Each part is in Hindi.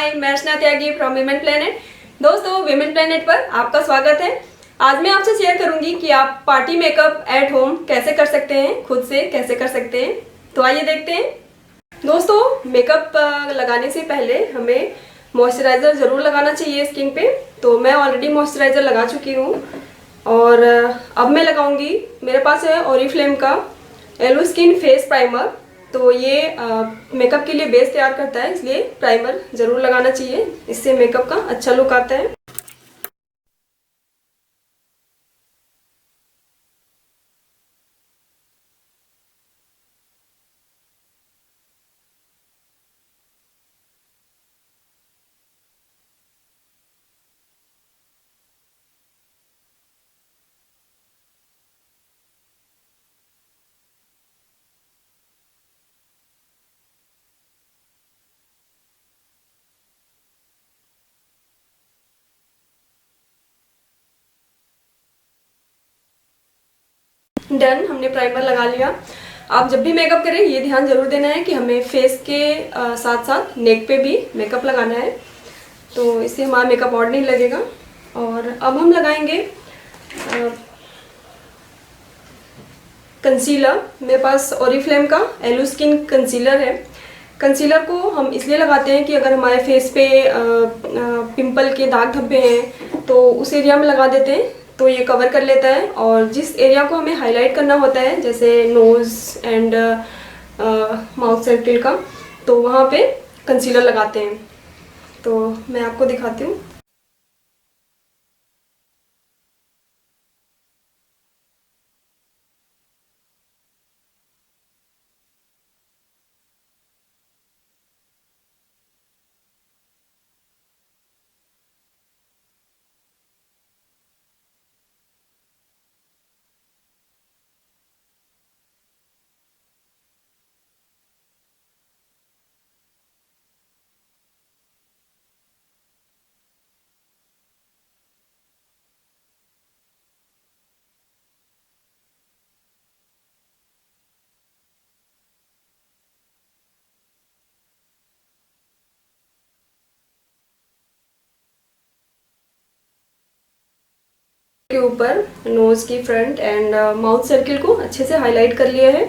हाय, मैं अर्चना त्यागी फ्रॉम विमेन प्लेनेट। दोस्तों, विमेन प्लेनेट पर आपका स्वागत है। आज मैं आपसे शेयर करूंगी कि आप पार्टी मेकअप एट होम कैसे कर सकते हैं, खुद से कैसे कर सकते हैं। तो आइए देखते हैं। दोस्तों, मेकअप लगाने से पहले हमें मॉइस्चराइज़र ज़रूर लगाना चाहिए स्किन पे। तो मैं ऑलरेडी मॉइस्चराइज़र लगा चुकी हूँ और अब मैं लगाऊंगी। मेरे पास है ओरिफ्लेम का एलो स्किन फेस प्राइमर। तो ये मेकअप के लिए बेस तैयार करता है, इसलिए प्राइमर ज़रूर लगाना चाहिए। इससे मेकअप का अच्छा लुक आता है। डन, हमने प्राइमर लगा लिया। आप जब भी मेकअप करें ये ध्यान जरूर देना है कि हमें फेस के साथ साथ नेक पे भी मेकअप लगाना है, तो इससे हमारा मेकअप और नहीं लगेगा। और अब हम लगाएंगे कंसीलर। मेरे पास ओरिफ्लेम का एलो स्किन कंसीलर है। कंसीलर को हम इसलिए लगाते हैं कि अगर हमारे फेस पे पिंपल के दाग धब्बे हैं तो उस एरिया में लगा देते हैं, तो ये कवर कर लेता है। और जिस एरिया को हमें हाईलाइट करना होता है, जैसे नोज़ एंड माउथ सर्किल का, तो वहाँ पे कंसीलर लगाते हैं। तो मैं आपको दिखाती हूँ। के ऊपर नोज की फ्रंट एंड माउथ सर्किल को अच्छे से हाईलाइट कर लिया है।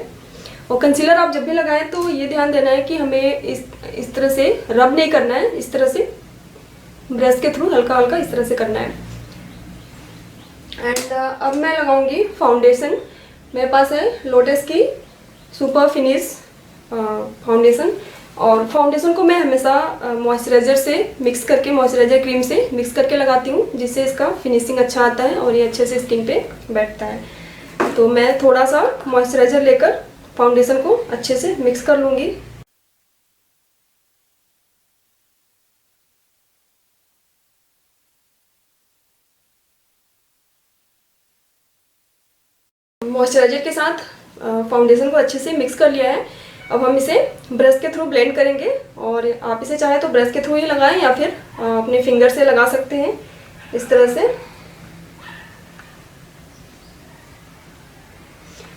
और कंसीलर आप जब भी लगाएं तो ये ध्यान देना है कि हमें इस तरह से रब नहीं करना है, इस तरह से ब्रश के थ्रू हल्का हल्का इस तरह से करना है। एंड अब मैं लगाऊंगी फाउंडेशन। मेरे पास है लोटस की सुपर फिनिश फाउंडेशन। और फाउंडेशन को मैं हमेशा मॉइस्चराइज़र से मिक्स करके, मॉइस्चराइज़र क्रीम से मिक्स करके लगाती हूँ, जिससे इसका फिनिशिंग अच्छा आता है और ये अच्छे से स्किन पे बैठता है। तो मैं थोड़ा सा मॉइस्चराइज़र लेकर फाउंडेशन को अच्छे से मिक्स कर लूँगी। मॉइस्चराइज़र के साथ फाउंडेशन को अच्छे से मिक्स कर लिया है। अब हम इसे ब्रश के थ्रू ब्लेंड करेंगे। और आप इसे चाहे तो ब्रश के थ्रू ही लगाएं या फिर अपने फिंगर से लगा सकते हैं इस तरह से।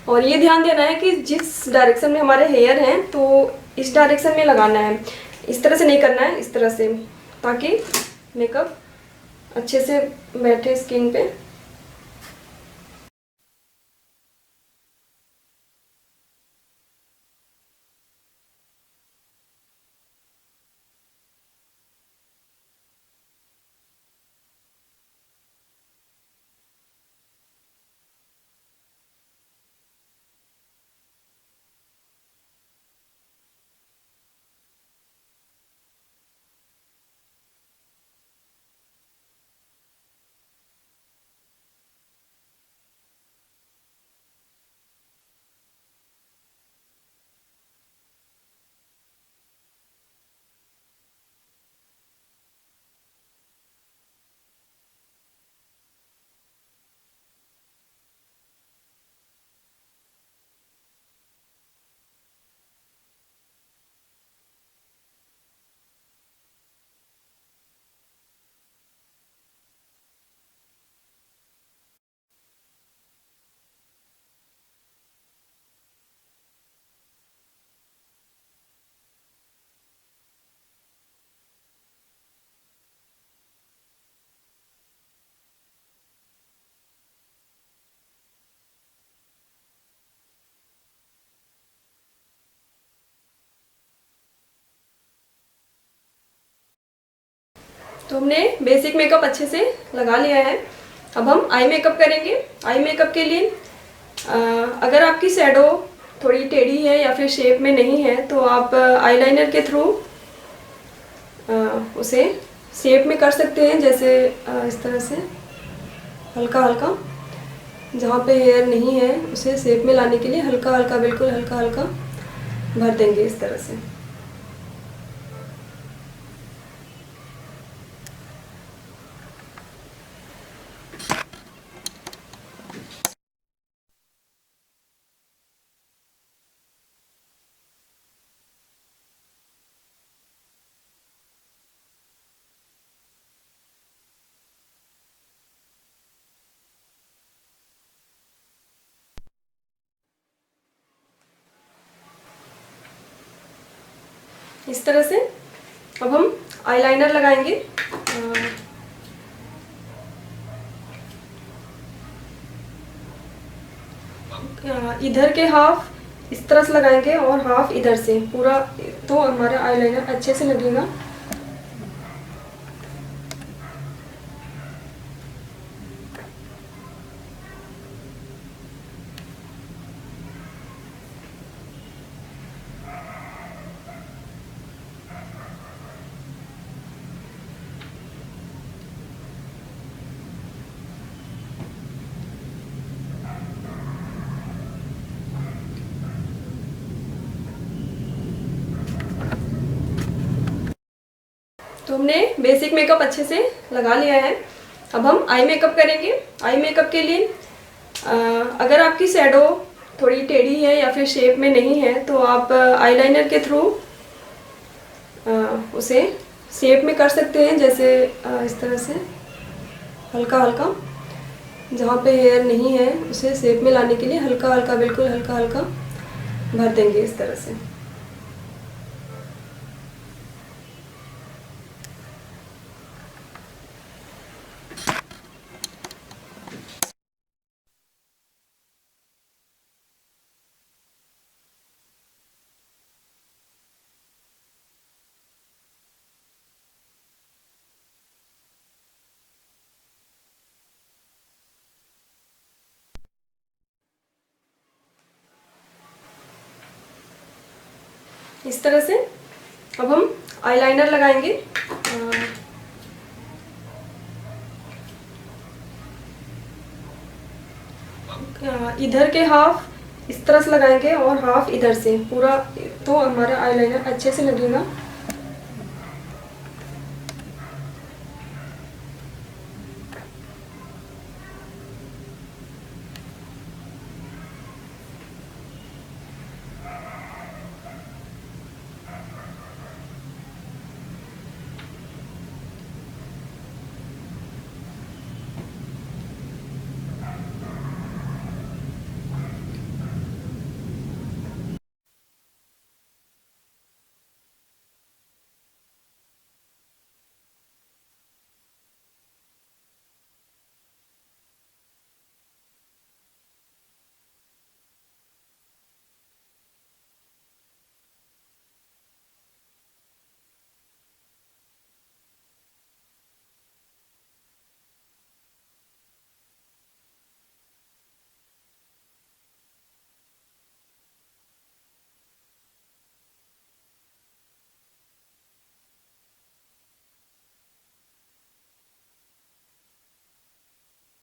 और ये ध्यान देना है कि जिस डायरेक्शन में हमारे हेयर हैं तो इस डायरेक्शन में लगाना है, इस तरह से नहीं करना है, इस तरह से, ताकि मेकअप अच्छे से बैठे स्किन पे। तो हमने बेसिक मेकअप अच्छे से लगा लिया है। अब हम आई मेकअप करेंगे। आई मेकअप के लिए अगर आपकी शैडो थोड़ी टेढ़ी है या फिर शेप में नहीं है तो आप आईलाइनर के थ्रू उसे शेप में कर सकते हैं। जैसे इस तरह से हल्का हल्का, जहाँ पे हेयर नहीं है उसे शेप में लाने के लिए हल्का हल्का, बिल्कुल हल्का हल्का भर देंगे इस तरह से। इस तरह से अब हम आईलाइनर लगाएंगे। इधर के हाफ इस तरह से लगाएंगे और हाफ इधर से, पूरा तो हमारा आईलाइनर अच्छे से लगेगा। तो हमने बेसिक मेकअप अच्छे से लगा लिया है। अब हम आई मेकअप करेंगे। आई मेकअप के लिए अगर आपकी शैडो थोड़ी टेढ़ी है या फिर शेप में नहीं है तो आप आईलाइनर के थ्रू उसे शेप में कर सकते हैं। जैसे इस तरह से हल्का हल्का, जहाँ पे हेयर नहीं है उसे शेप में लाने के लिए हल्का हल्का, बिल्कुल हल्का हल्का भर देंगे इस तरह से। इस तरह से अब हम आईलाइनर लगाएंगे। इधर के हाफ इस तरह से लगाएंगे और हाफ इधर से, पूरा तो हमारा आईलाइनर अच्छे से लगेगा।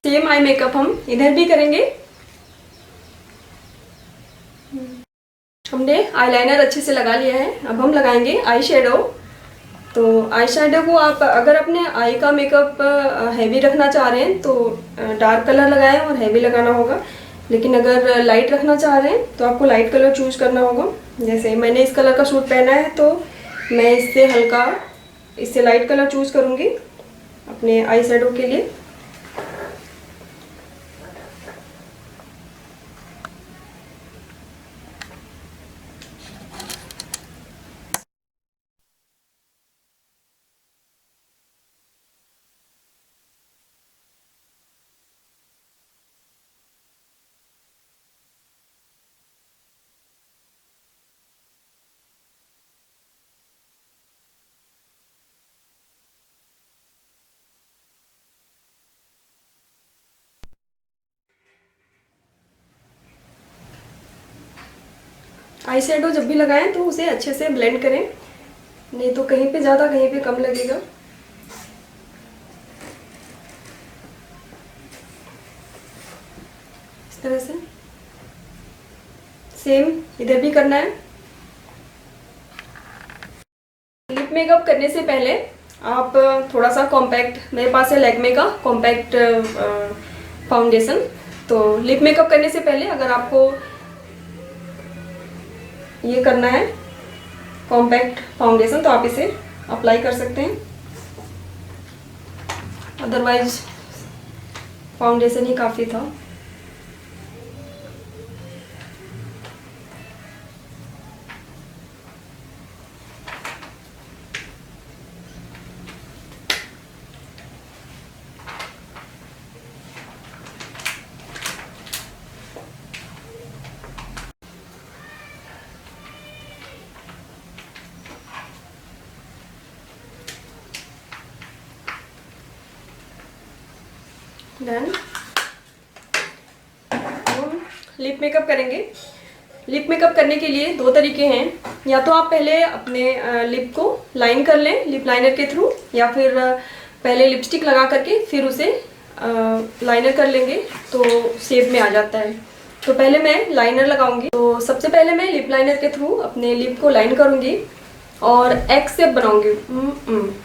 सेम आई मेकअप हम इधर भी करेंगे। हमने आईलाइनर अच्छे से लगा लिया है। अब हम लगाएंगे आई शेडो। तो आई शेडो को आप अगर अपने आई का मेकअप हैवी रखना चाह रहे हैं तो डार्क कलर लगाएं और हैवी लगाना होगा। लेकिन अगर लाइट रखना चाह रहे हैं तो आपको लाइट कलर चूज करना होगा। जैसे मैंने इस कलर का सूट पहना है तो मैं इससे लाइट कलर चूज करूँगी अपने आई शेडो के लिए। आई शेडो जब भी लगाएं तो उसे अच्छे से ब्लेंड करें, नहीं तो कहीं पे ज़्यादा कहीं पे कम लगेगा। इस तरह से सेम इधर भी करना है। लिप मेकअप करने से पहले आप थोड़ा सा कॉम्पैक्ट, मेरे पास है लैक्मे का कॉम्पैक्ट फाउंडेशन। तो लिप मेकअप करने से पहले अगर आपको ये करना है कॉम्पैक्ट फाउंडेशन तो आप इसे अप्लाई कर सकते हैं, अदरवाइज फाउंडेशन ही काफ़ी था। देन हम लिप मेकअप करेंगे। लिप मेकअप करने के लिए दो तरीके हैं, या तो आप पहले अपने लिप को लाइन कर लें लिप लाइनर के थ्रू, या फिर पहले लिपस्टिक लगा करके फिर उसे लाइनर कर लेंगे तो शेप में आ जाता है। तो पहले मैं लाइनर लगाऊंगी। तो सबसे पहले मैं लिप लाइनर के थ्रू अपने लिप को लाइन करूंगी और एक्स शेप बनाऊंगी।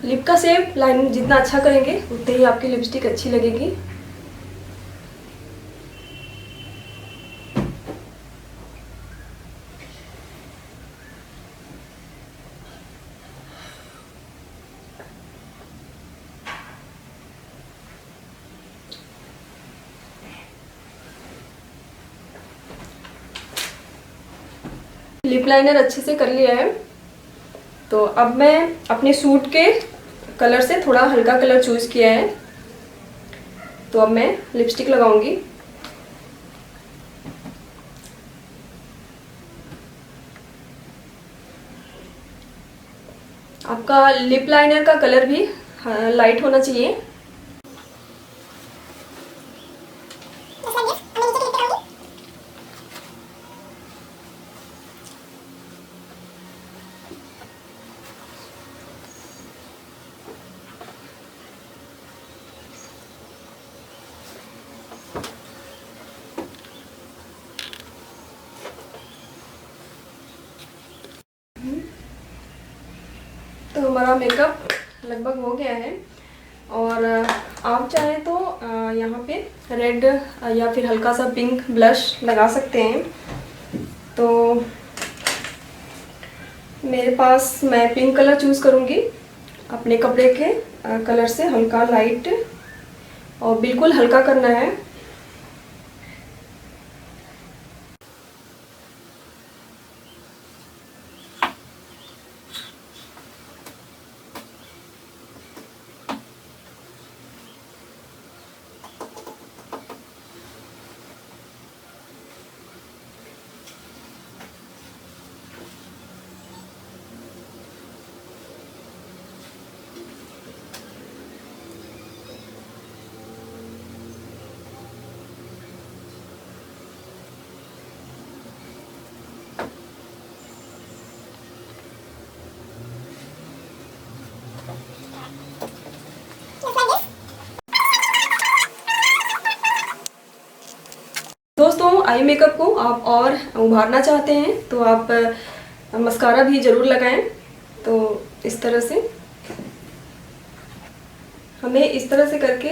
लिप का शेप लाइन जितना अच्छा करेंगे उतनी ही आपकी लिपस्टिक अच्छी लगेगी। लिप लाइनर अच्छे से कर लिया है। तो अब मैं अपने सूट के कलर से थोड़ा हल्का कलर चूज किया है, तो अब मैं लिपस्टिक लगाऊंगी। आपका लिप लाइनर का कलर भी लाइट होना चाहिए। तो हमारा मेकअप लगभग हो गया है, और आप चाहें तो यहाँ पे रेड या फिर हल्का सा पिंक ब्लश लगा सकते हैं। तो मेरे पास, मैं पिंक कलर चूज़ करूँगी अपने कपड़े के कलर से, हल्का लाइट और बिल्कुल हल्का करना है। दोस्तों, आई मेकअप को आप और उभारना चाहते हैं तो आप मस्कारा भी ज़रूर लगाएं। तो इस तरह से हमें इस तरह से करके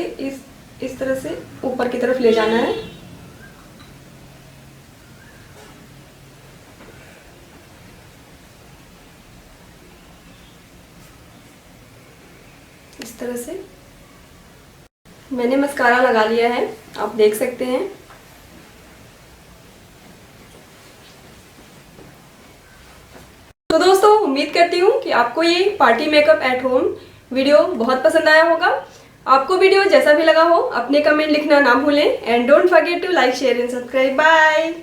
इस तरह से ऊपर की तरफ ले जाना है। इस तरह से मैंने मस्कारा लगा लिया है, आप देख सकते हैं। तो दोस्तों, उम्मीद करती हूँ कि आपको ये party makeup at home video बहुत पसंद आया होगा। आपको वीडियो जैसा भी लगा हो अपने कमेंट लिखना ना भूलें, and don't forget to like share and subscribe. Bye.